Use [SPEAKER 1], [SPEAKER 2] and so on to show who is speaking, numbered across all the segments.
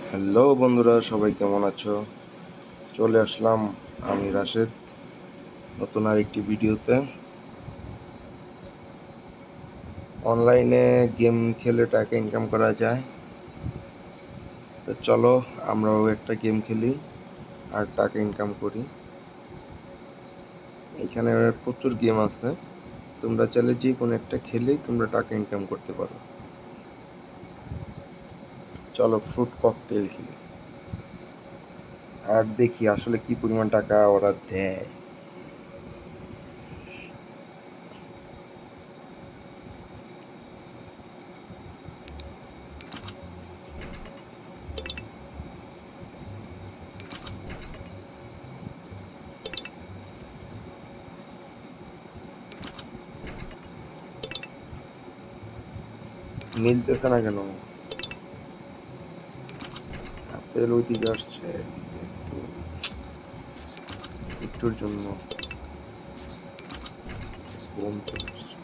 [SPEAKER 1] Hello বন্ধুরা, সবাই কেমন আছো? চলে আসলাম আমি রাশেদ নতুন আরেকটি ভিডিওতে। অনলাইনে গেম খেলে টাকা ইনকাম করা যায়, তো চলো আমরাও একটা গেম খেলি আর টাকা ইনকাম করি। এখানে প্রচুর গেম আছে, তোমরা চাইলে যে কোনো একটা খেলেই তোমরা টাকা ইনকাম করতে পারো। চলো ফ্রুট ককটেল খেলি আর দেখি আসলে কি পরিমাণ টাকা ওরা দেয়। মিলতেছে না কেন? আপেল ওইদিকে আসছে একটুর জন্য বোম চলে আসছে।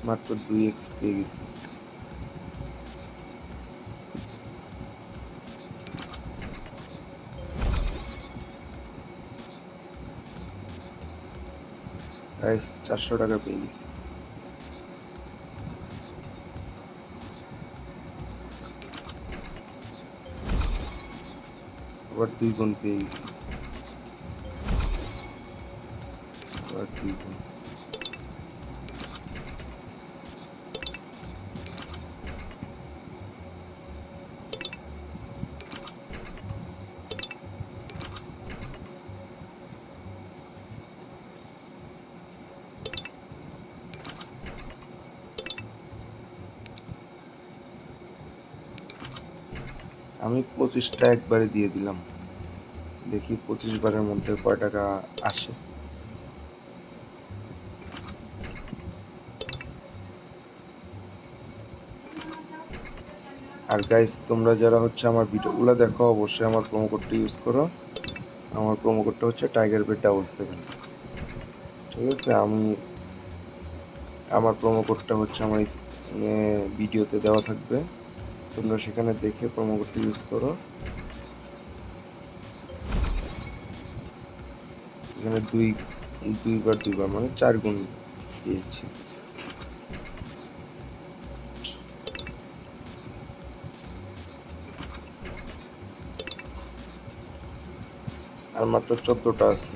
[SPEAKER 1] মাত্র 2x পেয়ে গেছি। গাইস 400 টাকা পেয়ে গেছি। আবার 2 গুণ পেয়ে গেছি। আবার 2 গুণ। আমি 25টা একবারে দিয়ে দিলাম, দেখি 25 বারের মধ্যে কয় টাকা আসে। আর গাইস তোমরা যারা হচ্ছে আমার ভিডিওগুলো দেখো অবশ্যই আমার প্রোমো কোডটা ইউজ করো। আমার প্রোমো কোডটা হচ্ছে tigerbet777। ঠিক আছে, আমার প্রোমো কোডটা হচ্ছে আমার ভিডিওতে দেওয়া থাকবে, তোমরা সেখানে দেখে প্রোমো কোডটা ইউজ করো। এখানে দুইবার মানে 4 গুণ পেয়েছি। আর মাত্র 14টা আছে,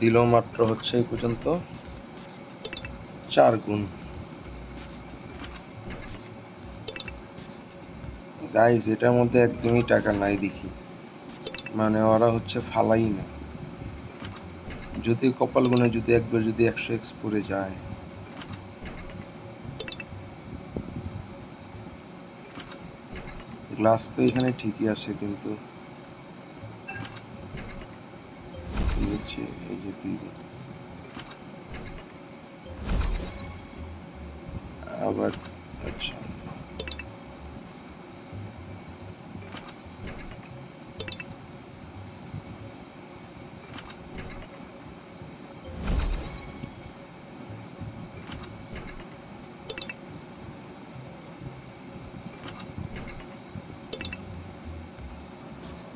[SPEAKER 1] দিল মাত্র হচ্ছে এই পর্যন্ত 4 গুণ। গাইজ এটার মধ্যে একদমই টাকা নাই দেখি, মানে ওরা হচ্ছে ফালাই না। যদি কপাল গুনে যদি একবার যদি 100x পড়ে যায়, গ্লাস তো এখানে ঠিকই আসে কিন্তু নিচে এই যে আবার আচ্ছা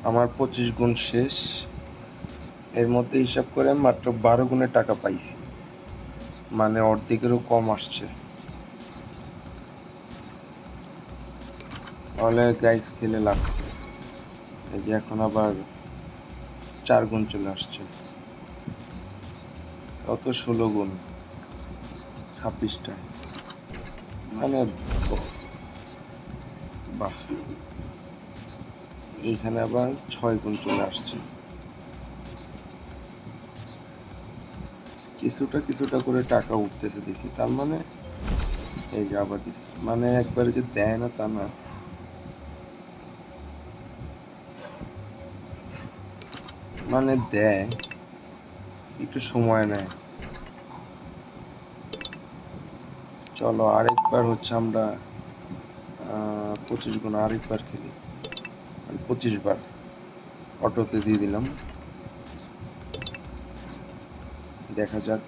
[SPEAKER 1] আমার 25 গুণ শেষ। এর মধ্যে হিসাব করে মাত্র 12 গুণের টাকা পাইছি, মানে অর্ধেকেরও কম আসছে। তাহলে গাইস খেলে লাভ। এই যে এখন আবার 4 গুণ চলে আসছে, কত 16 গুণ 26টা, মানে বাহ। এইখানে আবার 6 গুণ চলে আসছে, কিছুটা করে টাকা উঠতেছে দেখি। তার মানে এই যে আবার মানে একবারে যে দেয় না তা না, মানে দেয়, একটু সময় নেয়। চলো আরেকবার হচ্ছে আমরা 25 গুণ আরেকবার খেলি, 25 বার অটোতে দিয়ে দিলাম, দেখা যাক।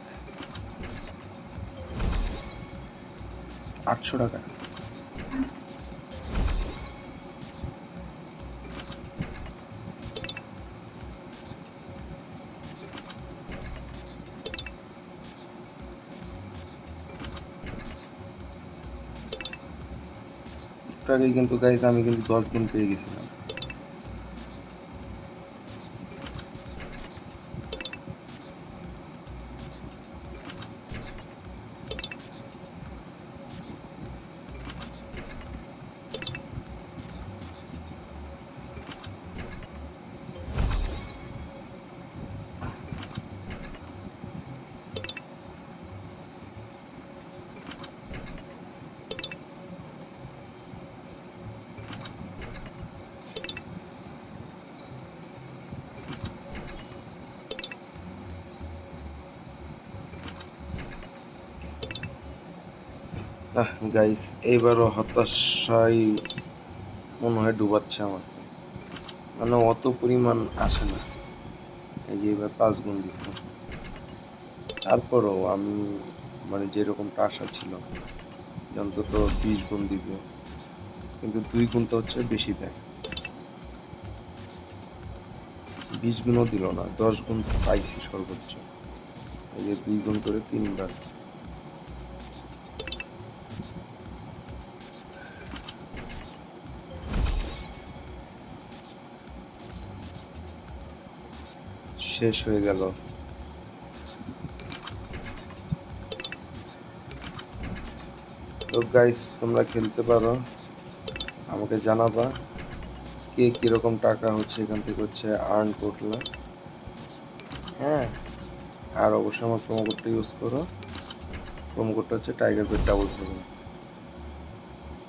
[SPEAKER 1] 800 টাকা। একটু আগেই কিন্তু গাইজ আমি কিন্তু 10 গুণ পেয়ে গেছিলাম। গাইস এইবারও হতাশাই মনে হয় ডুবাচ্ছে আমাকে, মানে অত পরিমাণ আসে না। এই যে এবার 5 গুণ দিচ্ছে, তারপরও আমি মানে যেরকমটা আশা ছিল অন্তত 20 গুণ দিবে, কিন্তু 2 গুণটা হচ্ছে বেশি দেয়। 20 গুণও দিল না, 10 গুণ পাইছি সর্বোচ্চ। এই যে 2 গুণ করে 3 বার। শেষ হয়ে গেল। তো গাইস তোমরা খেলতে পারো, আমাকে জানাবা কে কিরকম টাকা হচ্ছে এখান থেকে হচ্ছে আর্ন করলা। হ্যাঁ, আর অবশ্যই আমার প্রোমো কোডটা ইউজ করো। প্রোমো কোডটা হচ্ছে টাইগার বেড 777।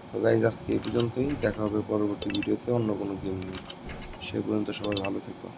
[SPEAKER 1] তো গাইস আজকে এই পর্যন্তই, দেখা হবে পরবর্তী ভিডিওতে অন্য কোনো গেম নিয়ে। সে পর্যন্ত সবাই ভালো থেকো।